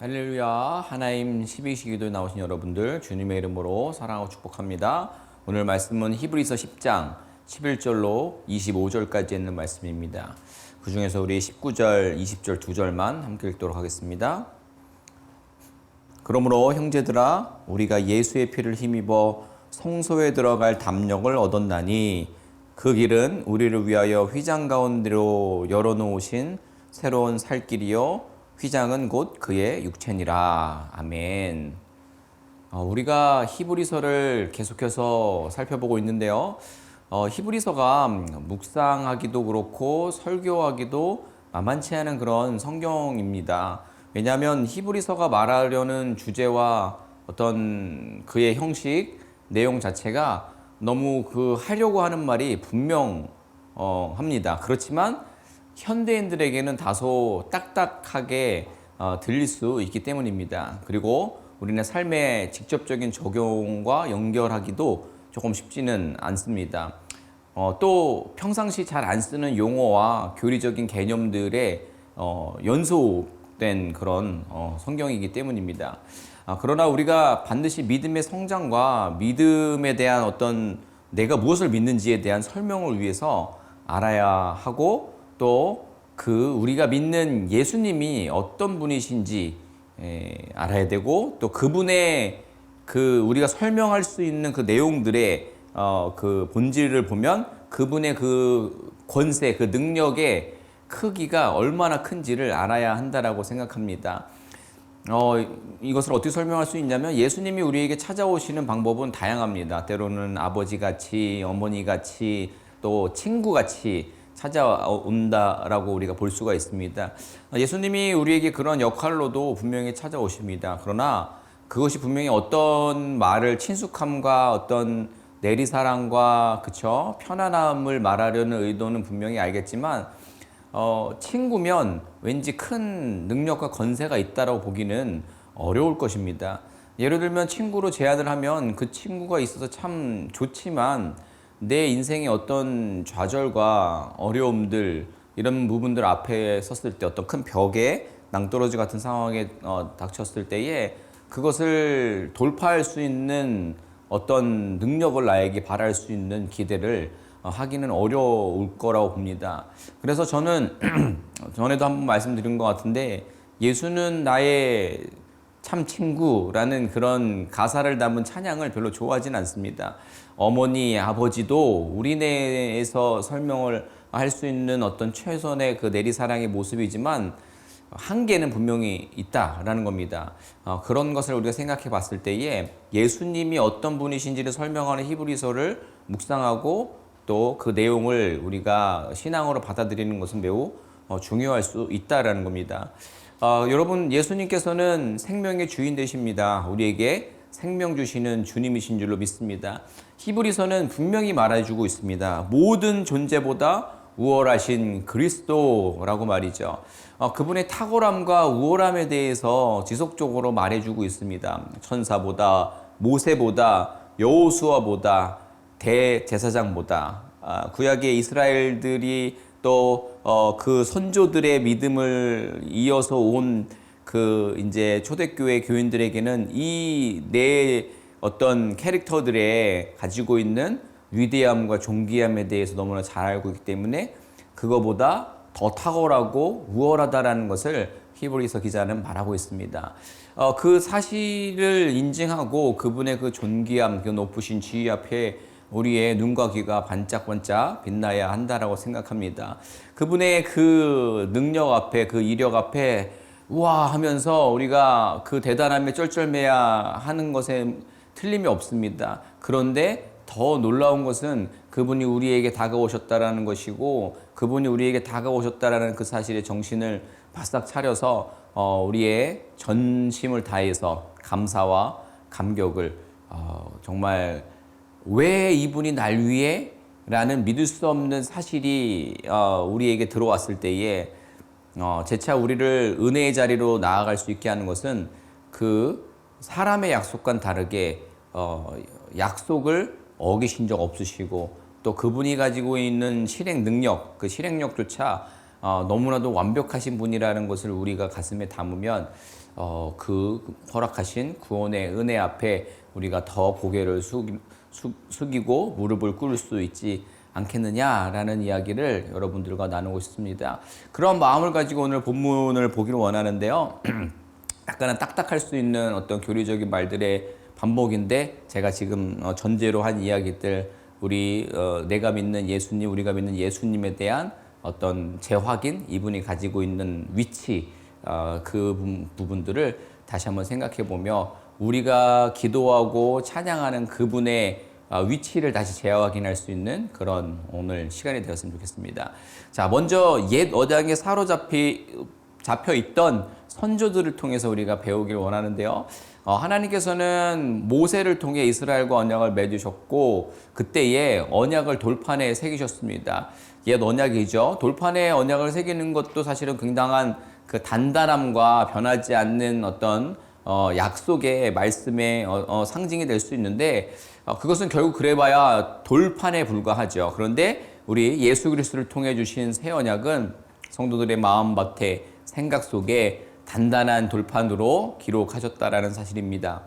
할렐루야. 하나님 12시 기도에 나오신 여러분들 주님의 이름으로 사랑하고 축복합니다. 오늘 말씀은 히브리서 10장 11절로 25절까지 있는 말씀입니다. 그 중에서 우리 19절, 20절 두 절만 함께 읽도록 하겠습니다. 그러므로 형제들아 우리가 예수의 피를 힘입어 성소에 들어갈 담력을 얻었나니 그 길은 우리를 위하여 휘장 가운데로 열어놓으신 새로운 살 길이요 휘장은 곧 그의 육체니라. 아멘. 우리가 히브리서를 계속해서 살펴보고 있는데요. 히브리서가 묵상하기도 그렇고 설교하기도 만만치 않은 그런 성경입니다. 왜냐하면 히브리서가 말하려는 주제와 어떤 그의 형식, 내용 자체가 너무 하려고 하는 말이 분명합니다. 그렇지만 현대인들에게는 다소 딱딱하게 들릴 수 있기 때문입니다. 그리고 우리는 삶의 직접적인 적용과 연결하기도 조금 쉽지는 않습니다. 또 평상시 잘 안 쓰는 용어와 교리적인 개념들의 연속된 그런 성경이기 때문입니다. 그러나 우리가 반드시 믿음의 성장과 믿음에 대한 어떤 내가 무엇을 믿는지에 대한 설명을 위해서 알아야 하고 또 우리가 믿는 예수님이 어떤 분이신지 알아야 되고 또 그분의 우리가 설명할 수 있는 그 내용들의 본질을 보면 그분의 권세, 능력의 크기가 얼마나 큰지를 알아야 한다라고 생각합니다. 이것을 어떻게 설명할 수 있냐면 예수님이 우리에게 찾아오시는 방법은 다양합니다. 때로는 아버지같이, 어머니같이, 또 친구같이 찾아온다라고 우리가 볼 수가 있습니다. 예수님이 우리에게 그런 역할로도 분명히 찾아오십니다. 그러나 그것이 분명히 어떤 말을 친숙함과 어떤 내리사랑과 편안함을 말하려는 의도는 분명히 알겠지만 친구면 왠지 큰 능력과 건세가 있다라고 보기는 어려울 것입니다. 예를 들면 친구로 제안을 하면 그 친구가 있어서 참 좋지만 내 인생의 어떤 좌절과 어려움들 이런 부분들 앞에 섰을 때 어떤 큰 벽에 낭떠러지 같은 상황에 닥쳤을 때에 그것을 돌파할 수 있는 어떤 능력을 나에게 바랄 수 있는 기대를 하기는 어려울 거라고 봅니다. 그래서 저는 전에도 한번 말씀드린 것 같은데 예수는 나의 참 친구라는 그런 가사를 담은 찬양을 별로 좋아하진 않습니다. 어머니, 아버지도 우리네에서 설명을 할 수 있는 어떤 최선의 내리사랑의 모습이지만 한계는 분명히 있다라는 겁니다. 그런 것을 우리가 생각해 봤을 때에 예수님이 어떤 분이신지를 설명하는 히브리서를 묵상하고 또 그 내용을 우리가 신앙으로 받아들이는 것은 매우 중요할 수 있다라는 겁니다. 여러분, 예수님께서는 생명의 주인 되십니다. 우리에게 생명 주시는 주님이신 줄로 믿습니다. 히브리서는 분명히 말해주고 있습니다. 모든 존재보다 우월하신 그리스도라고 말이죠. 그분의 탁월함과 우월함에 대해서 지속적으로 말해주고 있습니다. 천사보다, 모세보다, 여호수아보다, 대제사장보다, 구약의 이스라엘들이 또 그 선조들의 믿음을 이어서 온 이제 초대교회 교인들에게는 이 네 어떤 캐릭터들의 가지고 있는 위대함과 존귀함에 대해서 너무나 잘 알고 있기 때문에 그거보다 더 탁월하고 우월하다라는 것을 히브리서 기자는 말하고 있습니다. 그 사실을 인증하고 그분의 존귀함, 높으신 지위 앞에 우리의 눈과 귀가 반짝반짝 빛나야 한다라고 생각합니다. 그분의 능력 앞에, 이력 앞에 우와 하면서 우리가 대단함에 쩔쩔매야 하는 것에 틀림이 없습니다. 그런데 더 놀라운 것은 그분이 우리에게 다가오셨다라는 것이고 그분이 우리에게 다가오셨다라는 그 사실에 정신을 바싹 차려서 우리의 전심을 다해서 감사와 감격을 정말 왜 이분이 날 위해? 라는 믿을 수 없는 사실이 우리에게 들어왔을 때에 재차 우리를 은혜의 자리로 나아갈 수 있게 하는 것은 사람의 약속과는 다르게 약속을 어기신 적 없으시고 또 그분이 가지고 있는 실행 능력, 그 실행력조차 너무나도 완벽하신 분이라는 것을 우리가 가슴에 담으면 그 허락하신 구원의 은혜 앞에 우리가 더 고개를 숙이고 무릎을 꿇을 수 있지 않겠느냐라는 이야기를 여러분들과 나누고 싶습니다. 그런 마음을 가지고 오늘 본문을 보기를 원하는데요. 약간은 딱딱할 수 있는 어떤 교리적인 말들의 반복인데 제가 지금 전제로 한 이야기들 내가 믿는 예수님, 우리가 믿는 예수님에 대한 어떤 재확인, 이분이 가지고 있는 위치, 그 부분들을 다시 한번 생각해 보며 우리가 기도하고 찬양하는 그분의 위치를 다시 재확인할 수 있는 그런 오늘 시간이 되었으면 좋겠습니다. 자, 먼저 옛 언약에 잡혀 있던 선조들을 통해서 우리가 배우길 원하는데요. 하나님께서는 모세를 통해 이스라엘과 언약을 맺으셨고 그때에 언약을 돌판에 새기셨습니다. 옛 언약이죠. 돌판에 언약을 새기는 것도 사실은 굉장한 그 단단함과 변하지 않는 어떤 약속의 말씀의 상징이 될 수 있는데 그것은 결국 그래봐야 돌판에 불과하죠. 그런데 우리 예수 그리스도를 통해 주신 새 언약은 성도들의 마음밭에 생각 속에 단단한 돌판으로 기록하셨다라는 사실입니다.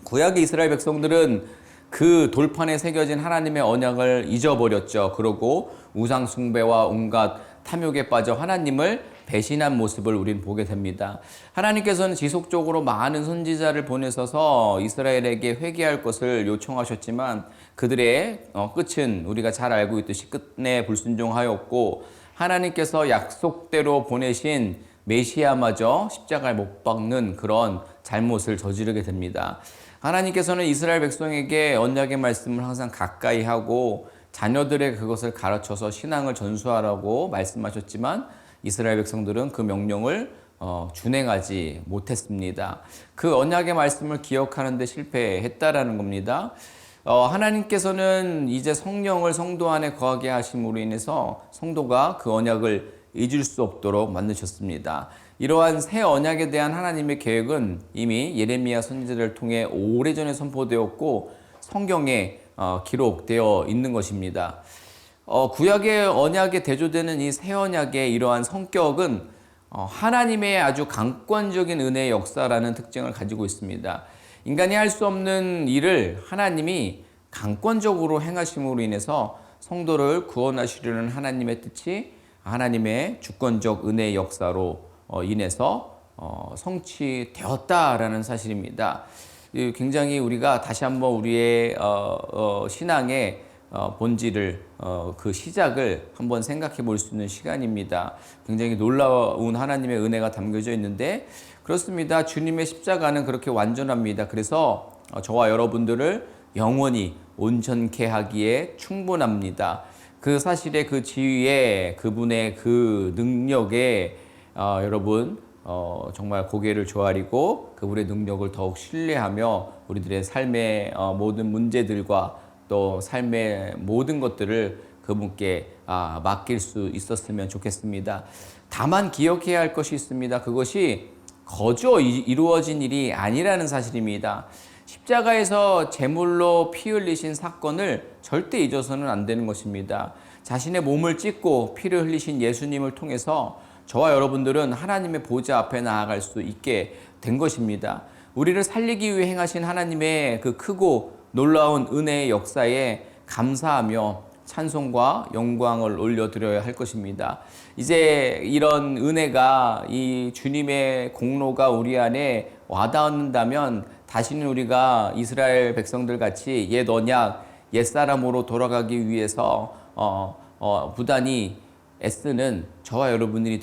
구약의 이스라엘 백성들은 그 돌판에 새겨진 하나님의 언약을 잊어버렸죠. 그러고 우상 숭배와 온갖 탐욕에 빠져 하나님을 배신한 모습을 우린 보게 됩니다. 하나님께서는 지속적으로 많은 선지자를 보내셔서 이스라엘에게 회개할 것을 요청하셨지만 그들의 끝은 우리가 잘 알고 있듯이 끝내 불순종하였고 하나님께서 약속대로 보내신 메시아마저 십자가에 못 박는 그런 잘못을 저지르게 됩니다. 하나님께서는 이스라엘 백성에게 언약의 말씀을 항상 가까이 하고 자녀들의 그것을 가르쳐서 신앙을 전수하라고 말씀하셨지만 이스라엘 백성들은 그 명령을 준행하지 못했습니다. 그 언약의 말씀을 기억하는 데 실패했다라는 겁니다. 하나님께서는 이제 성령을 성도 안에 거하게 하심으로 인해서 성도가 그 언약을 잊을 수 없도록 만드셨습니다. 이러한 새 언약에 대한 하나님의 계획은 이미 예레미야 선지자를 통해 오래전에 선포되었고 성경에 기록되어 있는 것입니다. 구약의 언약에 대조되는 이 새 언약의 이러한 성격은 하나님의 아주 강권적인 은혜의 역사라는 특징을 가지고 있습니다. 인간이 할 수 없는 일을 하나님이 강권적으로 행하심으로 인해서 성도를 구원하시려는 하나님의 뜻이 하나님의 주권적 은혜의 역사로 인해서 성취되었다라는 사실입니다. 굉장히 우리가 다시 한번 우리의 신앙의 본질을 그 시작을 한번 생각해 볼 수 있는 시간입니다. 굉장히 놀라운 하나님의 은혜가 담겨져 있는데 그렇습니다. 주님의 십자가는 그렇게 완전합니다. 그래서 저와 여러분들을 영원히 온전케 하기에 충분합니다. 그 사실에 그 지위에 그분의 그 능력에 여러분 정말 고개를 조아리고 그분의 능력을 더욱 신뢰하며 우리들의 삶의 모든 문제들과 또 삶의 모든 것들을 그분께 맡길 수 있었으면 좋겠습니다. 다만 기억해야 할 것이 있습니다. 그것이 거저 이루어진 일이 아니라는 사실입니다. 십자가에서 제물로 피 흘리신 사건을 절대 잊어서는 안 되는 것입니다. 자신의 몸을 찢고 피를 흘리신 예수님을 통해서 저와 여러분들은 하나님의 보좌 앞에 나아갈 수 있게 된 것입니다. 우리를 살리기 위해 행하신 하나님의 그 크고 놀라운 은혜의 역사에 감사하며 찬송과 영광을 올려드려야 할 것입니다. 이제 이런 은혜가 이 주님의 공로가 우리 안에 와닿는다면 다시는 우리가 이스라엘 백성들 같이 옛 언약, 옛 사람으로 돌아가기 위해서 부단히 애쓰는 저와 여러분들이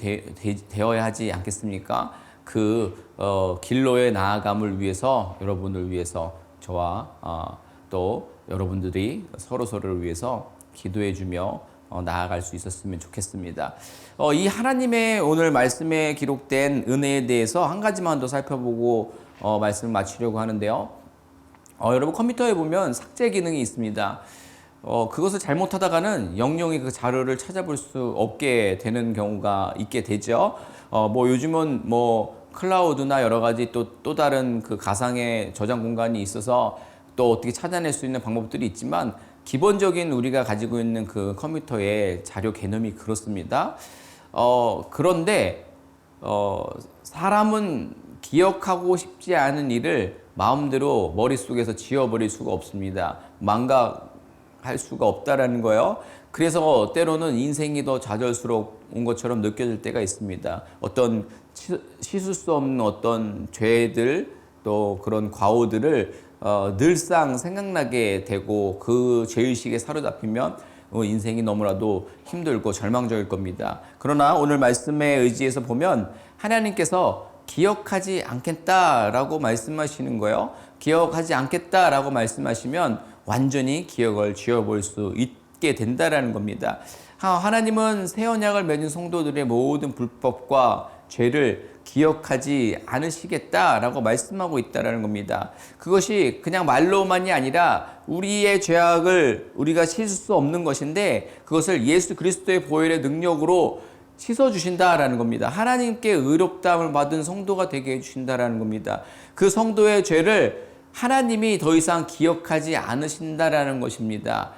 되어야 하지 않겠습니까? 그 길로의 나아감을 위해서 여러분을 위해서 저와 또 여러분들이 서로를 위해서 기도해주며 나아갈 수 있었으면 좋겠습니다. 이 하나님의 오늘 말씀에 기록된 은혜에 대해서 한 가지만 더 살펴보고 말씀을 마치려고 하는데요. 여러분 컴퓨터에 보면 삭제 기능이 있습니다. 그것을 잘못하다가는 영영이 그 자료를 찾아볼 수 없게 되는 경우가 있게 되죠. 요즘은 클라우드나 여러 가지 또 다른 그 가상의 저장 공간이 있어서 또 어떻게 찾아낼 수 있는 방법들이 있지만 기본적인 우리가 가지고 있는 그 컴퓨터의 자료 개념이 그렇습니다. 그런데 사람은 기억하고 싶지 않은 일을 마음대로 머릿속에서 지워버릴 수가 없습니다. 망각할 수가 없다라는 거예요. 그래서 때로는 인생이 더 좌절스러운 것처럼 느껴질 때가 있습니다. 어떤 씻을 수 없는 어떤 죄들 또 그런 과오들을 늘상 생각나게 되고 그 죄의식에 사로잡히면 인생이 너무나도 힘들고 절망적일 겁니다. 그러나 오늘 말씀에 의지해서 보면 하나님께서 기억하지 않겠다라고 말씀하시는 거예요. 기억하지 않겠다라고 말씀하시면 완전히 기억을 지워볼 수 있게 된다라는 겁니다. 하나님은 새 언약을 맺은 성도들의 모든 불법과 죄를 기억하지 않으시겠다라고 말씀하고 있다라는 겁니다. 그것이 그냥 말로만이 아니라 우리의 죄악을 우리가 씻을 수 없는 것인데 그것을 예수 그리스도의 보혈의 능력으로 씻어주신다라는 겁니다. 하나님께 의롭다함을 받은 성도가 되게 해주신다라는 겁니다. 그 성도의 죄를 하나님이 더 이상 기억하지 않으신다라는 것입니다.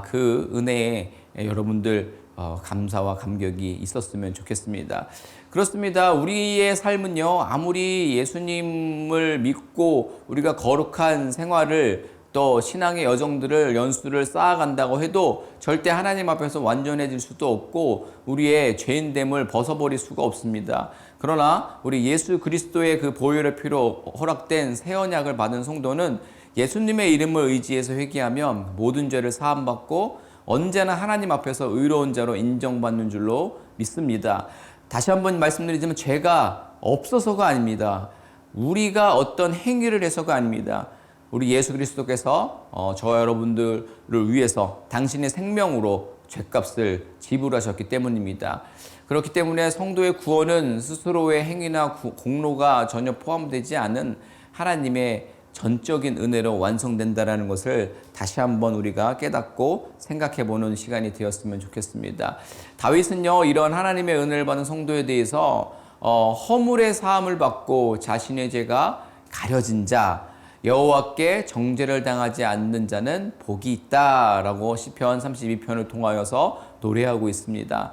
그 은혜에 여러분들 감사와 감격이 있었으면 좋겠습니다. 그렇습니다. 우리의 삶은요, 아무리 예수님을 믿고 우리가 거룩한 생활을 또 신앙의 여정들을 연수를 쌓아간다고 해도 절대 하나님 앞에서 완전해질 수도 없고 우리의 죄인됨을 벗어버릴 수가 없습니다. 그러나 우리 예수 그리스도의 그 보혈의 피로 허락된 새 언약을 받은 성도는 예수님의 이름을 의지해서 회개하면 모든 죄를 사함받고 언제나 하나님 앞에서 의로운 자로 인정받는 줄로 믿습니다. 다시 한번 말씀드리지만 죄가 없어서가 아닙니다. 우리가 어떤 행위를 해서가 아닙니다. 우리 예수 그리스도께서 저와 여러분들을 위해서 당신의 생명으로 죄값을 지불하셨기 때문입니다. 그렇기 때문에 성도의 구원은 스스로의 행위나 공로가 전혀 포함되지 않은 하나님의 전적인 은혜로 완성된다는 것을 다시 한번 우리가 깨닫고 생각해보는 시간이 되었으면 좋겠습니다. 다윗은요, 이런 하나님의 은혜를 받은 성도에 대해서 허물의 사함을 받고 자신의 죄가 가려진 자, 여호와께 정죄를 당하지 않는 자는 복이 있다라고 시편 32편을 통하여서 노래하고 있습니다.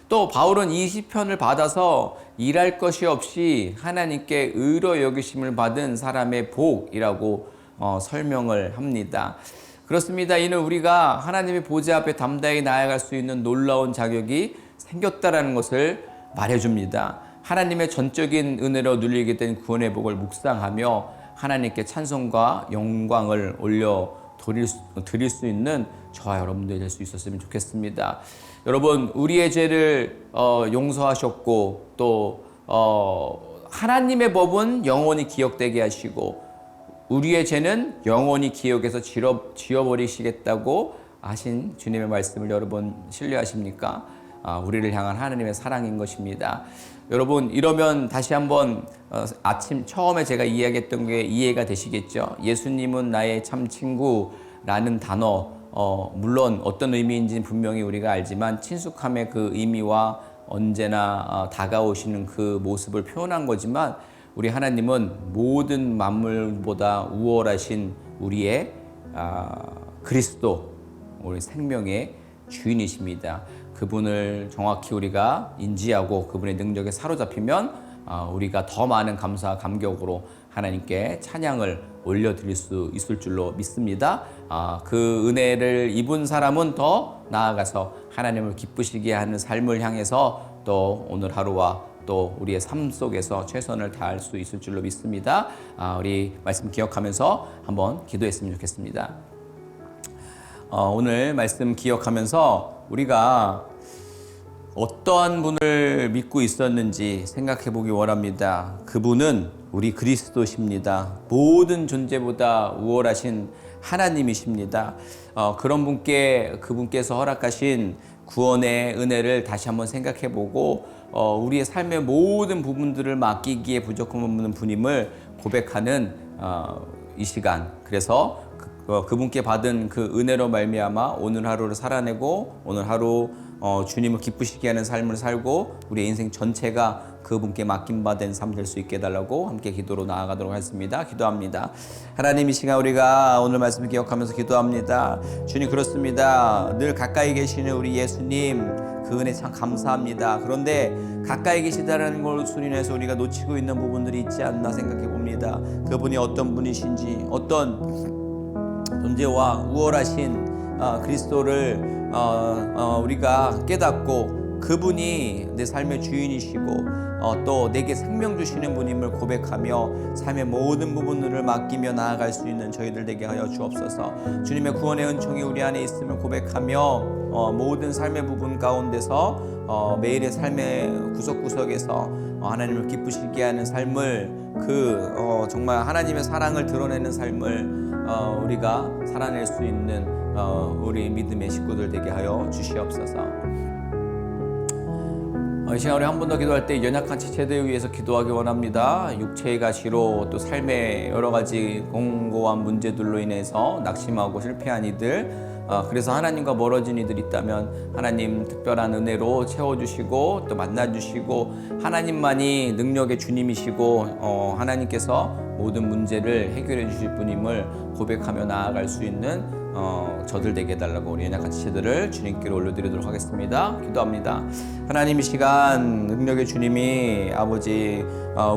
또 바울은 이 시편을 받아서 일할 것이 없이 하나님께 의로 여기심을 받은 사람의 복이라고 설명을 합니다. 그렇습니다. 이는 우리가 하나님의 보좌 앞에 담대히 나아갈 수 있는 놀라운 자격이 생겼다라는 것을 말해줍니다. 하나님의 전적인 은혜로 누리게 된 구원의 복을 묵상하며 하나님께 찬송과 영광을 올려 드릴 수 있는 저와 여러분들이 될 수 있었으면 좋겠습니다. 여러분, 우리의 죄를 용서하셨고 또 하나님의 법은 영원히 기억되게 하시고 우리의 죄는 영원히 기억에서 지워버리시겠다고 하신 주님의 말씀을 여러분 신뢰하십니까? 우리를 향한 하나님의 사랑인 것입니다. 여러분, 이러면 다시 한번 아침 처음에 제가 이야기했던 게 이해가 되시겠죠? 예수님은 나의 참 친구라는 단어, 물론 어떤 의미인지는 분명히 우리가 알지만 친숙함의 그 의미와 언제나 다가오시는 그 모습을 표현한 거지만 우리 하나님은 모든 만물보다 우월하신 우리의 그리스도, 우리 생명의 주인이십니다. 그분을 정확히 우리가 인지하고 그분의 능력에 사로잡히면 우리가 더 많은 감사와 감격으로 하나님께 찬양을 올려드릴 수 있을 줄로 믿습니다. 그 은혜를 입은 사람은 더 나아가서 하나님을 기쁘시게 하는 삶을 향해서 또 오늘 하루와 또 우리의 삶 속에서 최선을 다할 수 있을 줄로 믿습니다. 우리 말씀 기억하면서 한번 기도했으면 좋겠습니다. 오늘 말씀 기억하면서 우리가 어떠한 분을 믿고 있었는지 생각해 보기 원합니다. 그분은 우리 그리스도십니다. 모든 존재보다 우월하신 하나님이십니다. 그런 그분께서 허락하신 구원의 은혜를 다시 한번 생각해 보고 우리의 삶의 모든 부분들을 맡기기에 부족함 없는 분임을 고백하는 이 시간. 그래서 그분께 받은 그 은혜로 말미암아 오늘 하루를 살아내고 오늘 하루 주님을 기쁘시게 하는 삶을 살고 우리의 인생 전체가 그분께 맡김받은 삶 될 수 있게 해달라고 함께 기도로 나아가도록 하겠습니다. 기도합니다. 하나님, 이 시간 우리가 오늘 말씀을 기억하면서 기도합니다. 주님, 그렇습니다. 늘 가까이 계시는 우리 예수님, 그 은혜 참 감사합니다. 그런데 가까이 계시다라는 것으로 인해서 우리가 놓치고 있는 부분들이 있지 않나 생각해 봅니다. 그분이 어떤 분이신지, 어떤 존재와 우월하신 그리스도를 우리가 깨닫고 그분이 내 삶의 주인이시고 또 내게 생명 주시는 분임을 고백하며 삶의 모든 부분들을 맡기며 나아갈 수 있는 저희들 되게 하여 주옵소서. 주님의 구원의 은총이 우리 안에 있음을 고백하며 모든 삶의 부분 가운데서 매일의 삶의 구석구석에서 하나님을 기쁘시게 하는 삶을 정말 하나님의 사랑을 드러내는 삶을 우리가 살아낼 수 있는 우리 믿음의 식구들 되게 하여 주시옵소서. 이 시간 우리 한 번 더 기도할 때 연약한 지체들을 위해서 기도하기 원합니다. 육체의 가시로 또 삶의 여러 가지 공고한 문제들로 인해서 낙심하고 실패한 이들, 그래서 하나님과 멀어진 이들이 있다면 하나님 특별한 은혜로 채워주시고 또 만나주시고 하나님만이 능력의 주님이시고 하나님께서 모든 문제를 해결해 주실 분임을 고백하며 나아갈 수 있는 저들 되게 해달라고 우리 연약한 지체들을 주님께로 올려드리도록 하겠습니다. 기도합니다. 하나님, 이 시간 능력의 주님이 아버지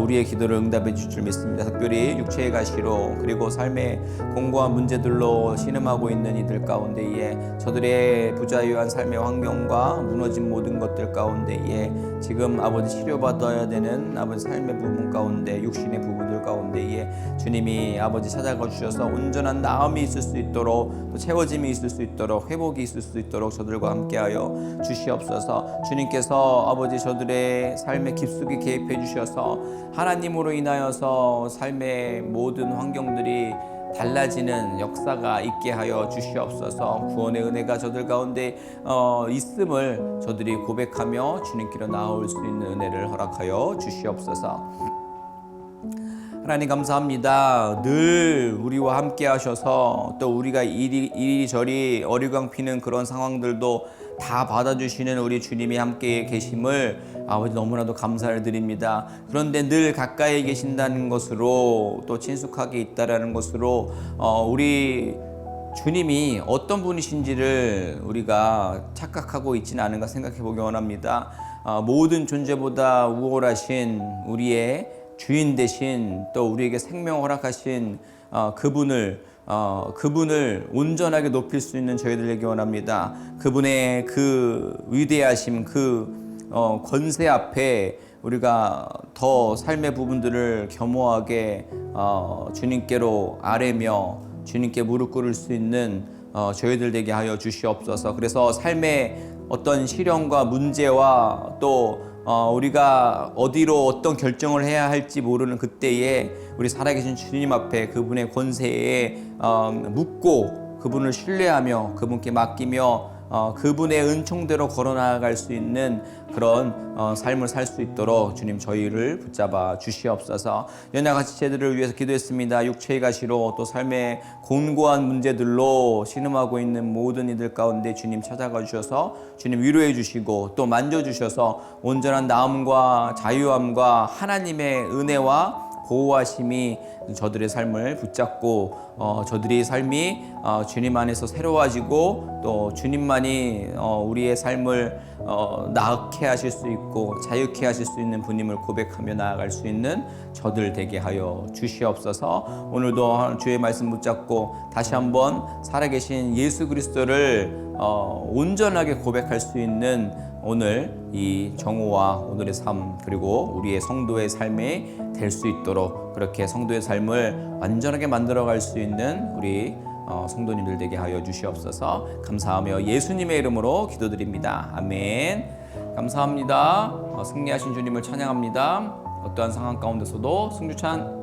우리의 기도를 응답해 주실 줄 믿습니다. 특별히 육체의 가시로 그리고 삶의 공고한 문제들로 신음하고 있는 이들 가운데에 저들의 부자유한 삶의 환경과 무너진 모든 것들 가운데에 지금 아버지 치료받아야 되는 아버지 삶의 부분 가운데 육신의 부분들 가운데에 주님이 아버지 찾아가 주셔서 온전한 나음이 있을 수 있도록 또 채워짐이 있을 수 있도록 회복이 있을 수 있도록 저들과 함께하여 주시옵소서. 주님께서 아버지 저들의 삶에 깊숙이 개입해 주셔서 하나님으로 인하여서 삶의 모든 환경들이 달라지는 역사가 있게 하여 주시옵소서. 구원의 은혜가 저들 가운데 있음을 저들이 고백하며 주님께로 나올 수 있는 은혜를 허락하여 주시옵소서. 하나님 감사합니다. 늘 우리와 함께 하셔서 또 우리가 이리저리 어리광 피는 그런 상황들도 다 받아주시는 우리 주님이 함께 계심을 아버지 너무나도 감사를 드립니다. 그런데 늘 가까이 계신다는 것으로 또 친숙하게 있다라는 것으로 우리 주님이 어떤 분이신지를 우리가 착각하고 있지는 않은가 생각해 보기 원합니다. 모든 존재보다 우월하신 우리의 주인 되신 또 우리에게 생명 허락하신 그분을 온전하게 높일 수 있는 저희들 되기 원합니다. 그분의 그 위대하심, 그 권세 앞에 우리가 더 삶의 부분들을 겸허하게 주님께로 아뢰며 주님께 무릎 꿇을 수 있는 저희들 되게 하여 주시옵소서. 그래서 삶의 어떤 시련과 문제와 또 우리가 어디로 어떤 결정을 해야 할지 모르는 그때에 우리 살아계신 주님 앞에 그분의 권세에 묻고 그분을 신뢰하며 그분께 맡기며 그분의 은총대로 걸어나갈 수 있는 그런 삶을 살 수 있도록 주님 저희를 붙잡아 주시옵소서. 연약한 지체들을 위해서 기도했습니다. 육체의 가시로 또 삶의 곤고한 문제들로 신음하고 있는 모든 이들 가운데 주님 찾아가 주셔서 주님 위로해 주시고 또 만져 주셔서 온전한 나음과 자유함과 하나님의 은혜와 보호하심이 저들의 삶을 붙잡고 저들의 삶이 주님 안에서 새로워지고 또 주님만이 우리의 삶을 나게 하실 수 있고 자유케 하실 수 있는 분임을 고백하며 나아갈 수 있는 저들 되게 하여 주시옵소서. 오늘도 주의 말씀 붙잡고 다시 한번 살아계신 예수 그리스도를 온전하게 고백할 수 있는 오늘 이 정오와 오늘의 삶 그리고 우리의 성도의 삶이 될 수 있도록 그렇게 성도의 삶을 완전하게 만들어갈 수 있는 우리 성도님들 되게 하여 주시옵소서. 감사하며 예수님의 이름으로 기도드립니다. 아멘. 감사합니다. 승리하신 주님을 찬양합니다. 어떠한 상황 가운데서도 승주찬